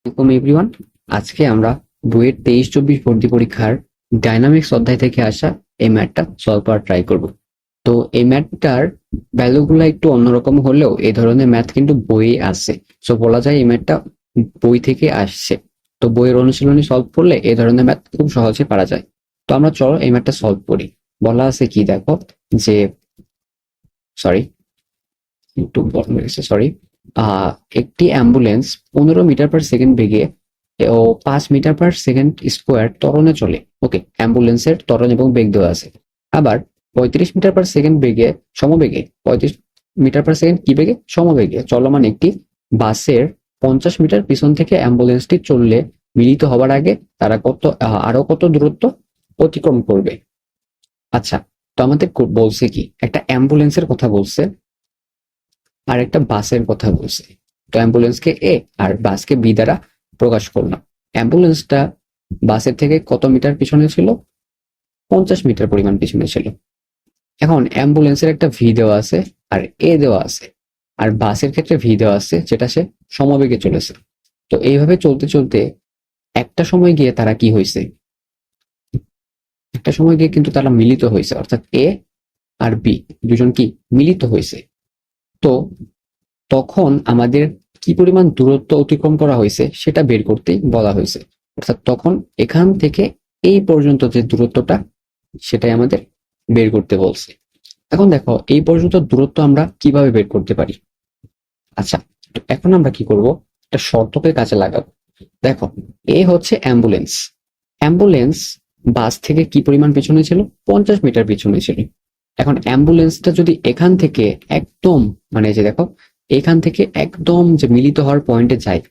আসসালামু এভরিওয়ান। আজকে আমরা বইয়ের 23-24 ভর্তি পরীক্ষার ডাইনামিক্স অধ্যায় থেকে আসা এই ম্যাথটা সলভ করার ট্রাই করব। তো এই ম্যাথটার ভ্যালুগুলো একটু অন্যরকম হলেও এই ধরনের ম্যাথ কিন্তু বইয়ে আসে। সো বলা যায় এই ম্যাথটা বই থেকে আসছে। তো বইয়ের অনুশীলনী সলভ করলে এই ধরনের ম্যাথ খুব সহজে পারা যায়। তো আমরা চলো এই ম্যাথটা সলভ করি। বলা আছে কি দেখো, যে সরি একটু বড় হয়ে গেছে, সরি। একটি অ্যাম্বুলেন্স 15 মিটার পার সেকেন্ড বেগে ও 5 মিটার পার সেকেন্ড স্কোয়ার ত্বরণে চলে। ওকে, অ্যাম্বুলেন্সের ত্বরণ এবং বেগ দেওয়া আছে। আবার 35 মিটার পার সেকেন্ড বেগে সমবেগে 35 মিটার পার সেকেন্ড কি বেগে সমবেগে চলমান একটি বাসের 50 মিটার পিছন থেকে অ্যাম্বুলেন্সটি চললে মিলিত হবার আগে তারা আরো কত দূরত্ব অতিক্রম করবে। আচ্ছা, তো আমাদের বলছে কি, একটা অ্যাম্বুলেন্সের কথা বলছে আর একটা বাসের কথা বলছে। তো অ্যাম্বুলেন্সকে এ আর বাসকে বি দ্বারা প্রকাশ করলাম। অ্যাম্বুলেন্সটা বাসের থেকে কত মিটার পিছনে ছিল? 50 মিটার পরিমাণ পিছনে ছিল। এখন অ্যাম্বুলেন্সের একটা ভি দেওয়া আছে আর এ দেওয়া আছে, আর বাসের ক্ষেত্রে ভি দেওয়া আছে যেটা সে সমবেগে চলেছে। তো এইভাবে চলতে চলতে একটা সময় গিয়ে তারা কি হয়েছে, একটা সময় গিয়ে কিন্তু তারা মিলিত হয়েছে, অর্থাৎ এ আর বি দুজন কি মিলিত হয়েছে। তো তখন আমাদের কি পরিমাণ দূরত্ব অতিক্রম করা হয়েছে সেটা বের করতেই বলা হয়েছে। অর্থাৎ তখন এখান থেকে এই পর্যন্ত যে দূরত্বটা সেটাই আমাদের বের করতে বলছে। এখন দেখো এই পর্যন্ত দূরত্ব আমরা কিভাবে বের করতে পারি। আচ্ছা, তো এখন আমরা কি করব, একটা শর্তকে কাজে লাগাবো। দেখো, এ হচ্ছে অ্যাম্বুলেন্স। অ্যাম্বুলেন্স বাস থেকে কি পরিমাণ পিছনে ছিল? 50 মিটার পিছনে ছিল। এখন অ্যাম্বুলেন্সটা যদি এখান থেকে একদম, মানে যে দেখো এখান থেকে একদম যে মিলিত হওয়ার পয়েন্টে যায়,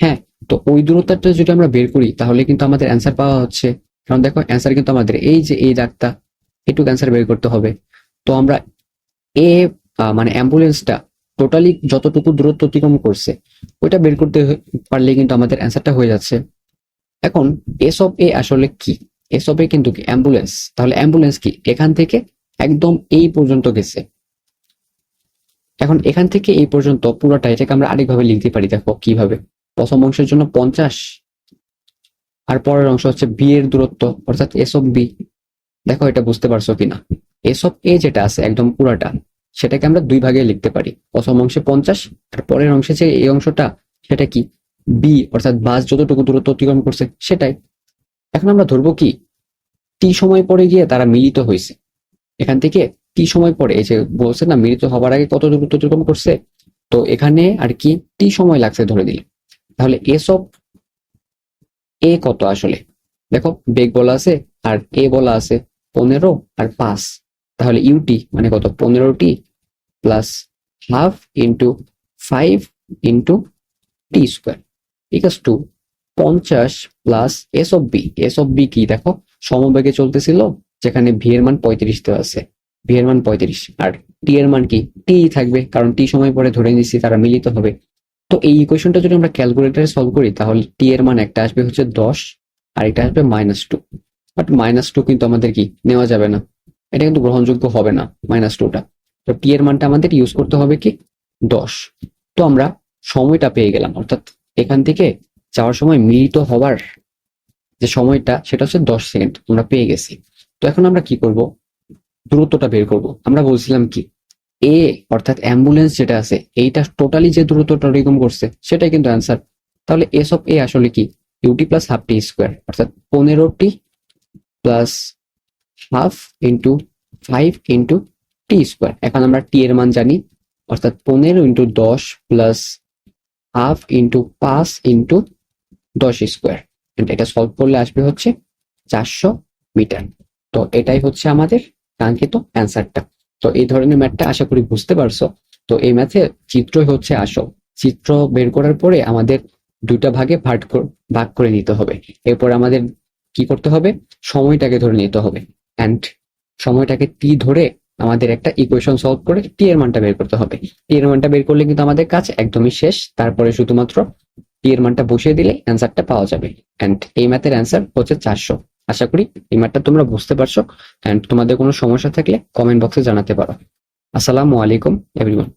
হ্যাঁ, তো ওই দূরত্বটা যদি আমরা বের করি তাহলে কিন্তু আমাদের অ্যান্সার পাওয়া হচ্ছে। কারণ দেখো অ্যান্সার কিন্তু আমাদের এই যে এই দাগটা, এটুকু অ্যান্সার বের করতে হবে। তো আমরা এ মানে অ্যাম্বুলেন্সটা টোটালি যতটুকু দূরত্ব অতিক্রম করছে ওইটা বের করতে পারলে কিন্তু আমাদের অ্যান্সারটা হয়ে যাচ্ছে। এখন এস অফ এ আসলে কি? এস অফ এ কিন্তু কি অ্যাম্বুলেন্স। তাহলে অ্যাম্বুলেন্স কি এখান থেকে একদম এই পর্যন্ত গেছে। এখন এখান থেকে এই পর্যন্ত পুরোটা, এটাকে আমরা আরেকভাবে লিখতে পারি। দেখো কিভাবে, প্রথম অংশের জন্য 50 আর পরের অংশ হচ্ছে বি এর দূরত্ব, অর্থাৎ এস অফ বি। দেখো এটা বুঝতে পারছো কিনা। এস অফ এ যেটা আছে একদম পুরাটা, সেটাকে আমরা দুই ভাগে লিখতে পারি। প্রথম অংশে 50 আর পরের অংশে যে এই অংশটা সেটা কি বি, অর্থাৎ বাস যতটুকু দূরত্ব অতিক্রম করছে সেটাই। এখন আমরা ধরবো কি, টি সময় পরে গিয়ে তারা মিলিত হয়েছে। এখান থেকে টি সময় পরে, এই যে বলছে না মিলিত হবার আগে কত দূরত্ব অতিক্রম করছে, তো এখানে আর কি টি সময় লাগছে ধরে দিলে। তাহলে এস অফ এ কত আসলে? দেখো বেগ বলা আছে আর এ বলা আছে 15 আর 5। তাহলে ইউটি মানে কত? 15t plus half into 5 into T square equals to 50 plus S of B. S of B কি দেখো, সমবেগে চলতেছিল, যেখানে ভি এর মান 35 দেওয়া আছে। ভি এর মান 35 আর টি এর মান কি টি থাকবে, কারণ টি সময় পরে ধরে নিচ্ছি তারা মিলিত হবে। তো এই ইকুয়েশনটা যদি আমরা ক্যালকুলেটরে সলভ করি তাহলে টি এর মান একটা আসবে হচ্ছে 10 আর একটা আসবে -2। বাট -2 কিন্তু আমাদের কি নেওয়া যাবে না, এটা কিন্তু গ্রহণযোগ্য হবে না -2টা। তো টি এর মানটা আমাদের ইউজ করতে হবে কি 10। তো আমরা সময়টা পেয়ে গেলাম, অর্থাৎ এখান থেকে যাওয়ার সময় মিলিত হওয়ার যে সময়টা সেটা হচ্ছে 10 সেকেন্ড আমরা পেয়ে গেছি। তো এখন আমরা কি করব, দূরত্বটা বের করব। আমরা বলছিলাম কি এ অর্থাৎ অ্যাম্বুলেন্স যেটা আছে এইটা টোটালি যে দূরত্বটা অতিক্রম করছে সেটাই কিন্তু অ্যান্সার। তাহলে এস অফ এ আসলে কি u t plus half T square, অর্থাৎ 15t plus half into 5 into টি স্কোয়ার। এখন আমরা টি এর মান জানি, অর্থাৎ 15 into 10 plus half into 5 into 10 square. এটা সলভ করলে আসবে হচ্ছে 400 মিটার। তো এটাই হচ্ছে আমাদের কাঙ্ক্ষিত অ্যান্সারটা। তো এই ধরনের ম্যাথটা আশা করি বুঝতে পারছো। তো এই ম্যাথে চিত্রই হচ্ছে আসল। চিত্র বের করার পরে আমাদের দুইটা ভাগে ভাগ করে নিতে হবে। এরপর আমাদের কি করতে হবে, সময়টাকে ধরে নিতে হবে। অ্যান্ড সময়টাকে টি ধরে আমাদের একটা ইকুয়েশন সলভ করে টি এর মানটা বের করতে হবে। টি এর মানটা বের করলে কিন্তু আমাদের কাজ একদমই শেষ। তারপরে শুধুমাত্র টি এর মানটা বসিয়ে দিলে অ্যান্সারটা পাওয়া যাবে। অ্যান্ড এই ম্যাথের অ্যান্সার হচ্ছে 400। আশা করি এই ম্যাথটা তোমরা বুঝতে পারছো। অ্যান্ড তোমাদের কোনো সমস্যা থাকলে কমেন্ট বক্সে জানাতে পারো। আসসালামু আলাইকুম এভরিওয়ান।